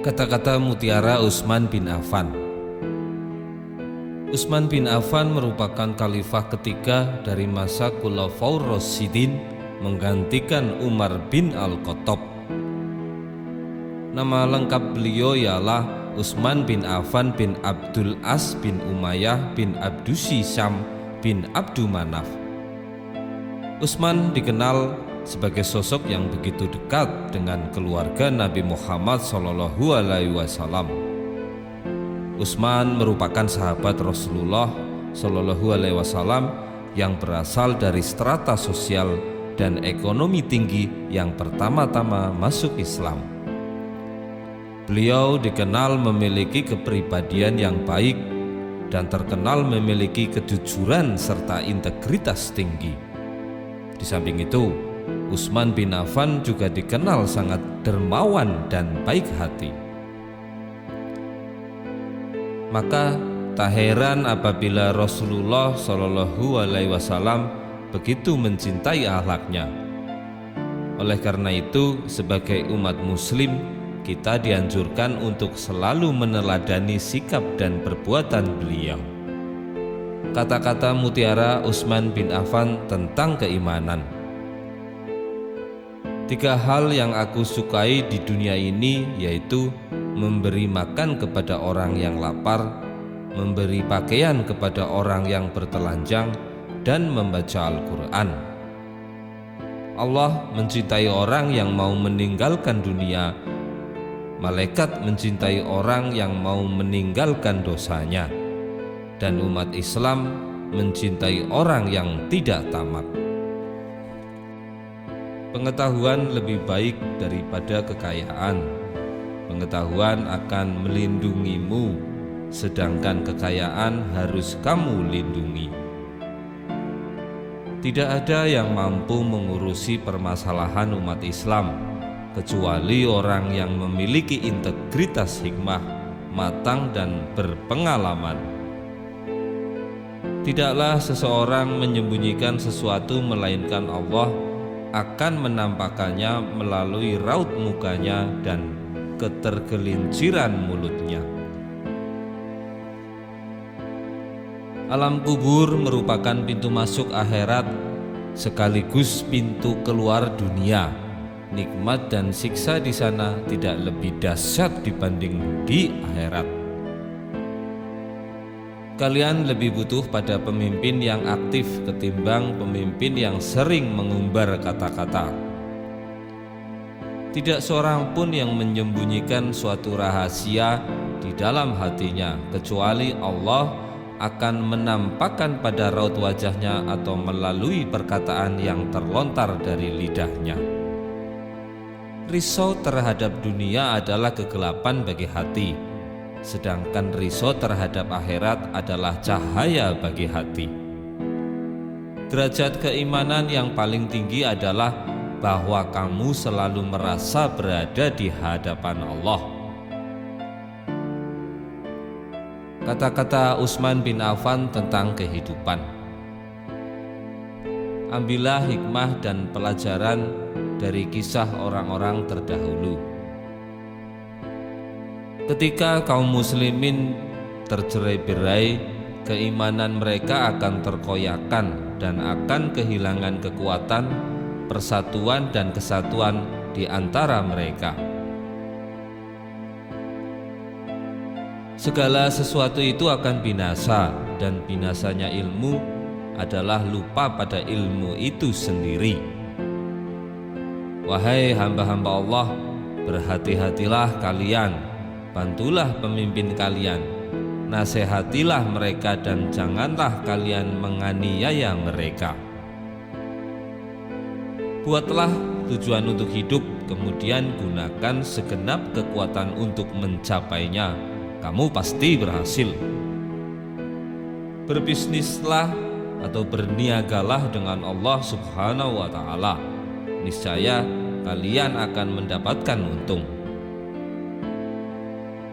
Kata-kata mutiara Utsman bin Affan. Utsman bin Affan merupakan khalifah ketiga dari masa Khulafaur Rasyidin menggantikan Umar bin Al-Khattab. Nama lengkap beliau ialah Utsman bin Affan bin Abdul As bin Umayyah bin Abdusi Syam bin Abdu Manaf. Utsman dikenal sebagai sosok yang begitu dekat dengan keluarga Nabi Muhammad SAW. Utsman merupakan sahabat Rasulullah SAW yang berasal dari strata sosial dan ekonomi tinggi yang pertama-tama masuk Islam. Beliau dikenal memiliki kepribadian yang baik dan terkenal memiliki kejujuran serta integritas tinggi. Di samping itu, Utsman bin Affan juga dikenal sangat dermawan dan baik hati. Maka tak heran apabila Rasulullah SAW begitu mencintai akhlaknya. Oleh karena itu, sebagai umat muslim, kita dianjurkan untuk selalu meneladani sikap dan perbuatan beliau. Kata-kata mutiara Utsman bin Affan tentang keimanan. 3 hal yang aku sukai di dunia ini, yaitu memberi makan kepada orang yang lapar, memberi pakaian kepada orang yang bertelanjang, dan membaca Al-Quran. Allah mencintai orang yang mau meninggalkan dunia. Malaikat mencintai orang yang mau meninggalkan dosanya, dan umat Islam mencintai orang yang tidak tamak. Pengetahuan lebih baik daripada kekayaan. Pengetahuan akan melindungimu, sedangkan kekayaan harus kamu lindungi. Tidak ada yang mampu mengurusi permasalahan umat Islam kecuali orang yang memiliki integritas hikmah, matang dan berpengalaman. Tidaklah seseorang menyembunyikan sesuatu melainkan Allah akan menampakkannya melalui raut mukanya dan ketergelinciran mulutnya. Alam kubur merupakan pintu masuk akhirat sekaligus pintu keluar dunia. Nikmat dan siksa di sana tidak lebih dahsyat dibanding di akhirat. Kalian lebih butuh pada pemimpin yang aktif ketimbang pemimpin yang sering mengumbar kata-kata. Tidak seorang pun yang menyembunyikan suatu rahasia di dalam hatinya, kecuali Allah akan menampakkan pada raut wajahnya atau melalui perkataan yang terlontar dari lidahnya. Risau terhadap dunia adalah kegelapan bagi hati, sedangkan risau terhadap akhirat adalah cahaya bagi hati. Derajat keimanan yang paling tinggi adalah bahwa kamu selalu merasa berada di hadapan Allah. Kata-kata Utsman bin Affan tentang kehidupan. Ambillah hikmah dan pelajaran dari kisah orang-orang terdahulu. Ketika kaum muslimin tercerai-berai, keimanan mereka akan terkoyakkan dan akan kehilangan kekuatan, persatuan dan kesatuan di antara mereka. Segala sesuatu itu akan binasa, dan binasanya ilmu adalah lupa pada ilmu itu sendiri. Wahai hamba-hamba Allah, berhati-hatilah kalian, bantulah pemimpin kalian, nasihatilah mereka dan janganlah kalian menganiaya mereka. Buatlah tujuan untuk hidup, kemudian gunakan segenap kekuatan untuk mencapainya. Kamu pasti berhasil. Berbisnislah atau berniagalah dengan Allah Subhanahu wa Ta'ala. Niscaya kalian akan mendapatkan untung.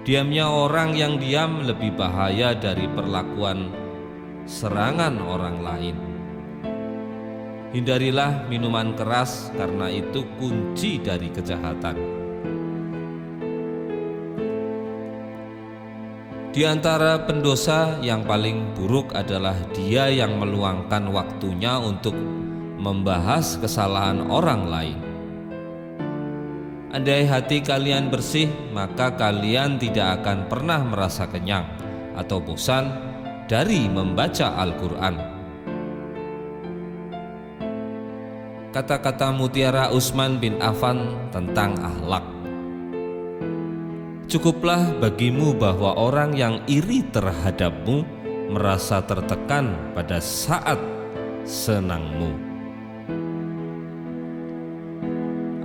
Diamnya orang yang diam lebih bahaya dari perlakuan serangan orang lain. Hindarilah minuman keras karena itu kunci dari kejahatan. Di antara pendosa yang paling buruk adalah dia yang meluangkan waktunya untuk membahas kesalahan orang lain. Andai hati kalian bersih, maka kalian tidak akan pernah merasa kenyang atau bosan dari membaca Al-Quran. Kata-kata Mutiara Utsman bin Affan tentang akhlak. Cukuplah bagimu bahwa orang yang iri terhadapmu merasa tertekan pada saat senangmu.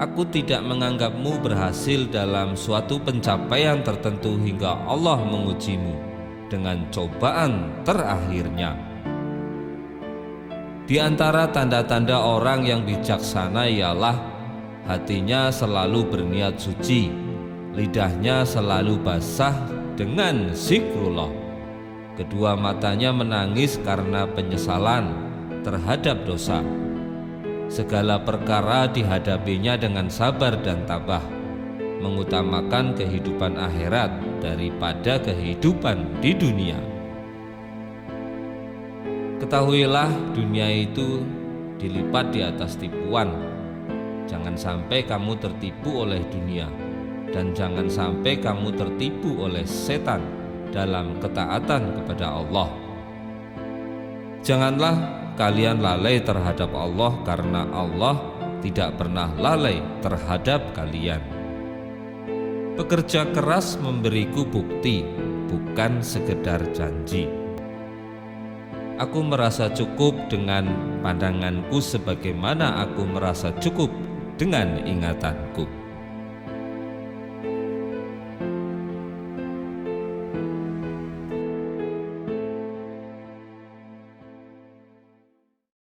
Aku tidak menganggapmu berhasil dalam suatu pencapaian tertentu hingga Allah mengujimu dengan cobaan terakhirnya. Di antara tanda-tanda orang yang bijaksana ialah hatinya selalu berniat suci, lidahnya selalu basah dengan zikrullah, kedua matanya menangis karena penyesalan terhadap dosa. Segala perkara dihadapinya dengan sabar dan tabah, mengutamakan kehidupan akhirat daripada kehidupan di dunia. Ketahuilah dunia itu dilipat di atas tipuan. Jangan sampai kamu tertipu oleh dunia, dan jangan sampai kamu tertipu oleh setan dalam ketaatan kepada Allah. Janganlah kalian lalai terhadap Allah, karena Allah tidak pernah lalai terhadap kalian. Bekerja keras memberiku bukti, bukan sekedar janji. Aku merasa cukup dengan pandanganku sebagaimana aku merasa cukup dengan ingatanku.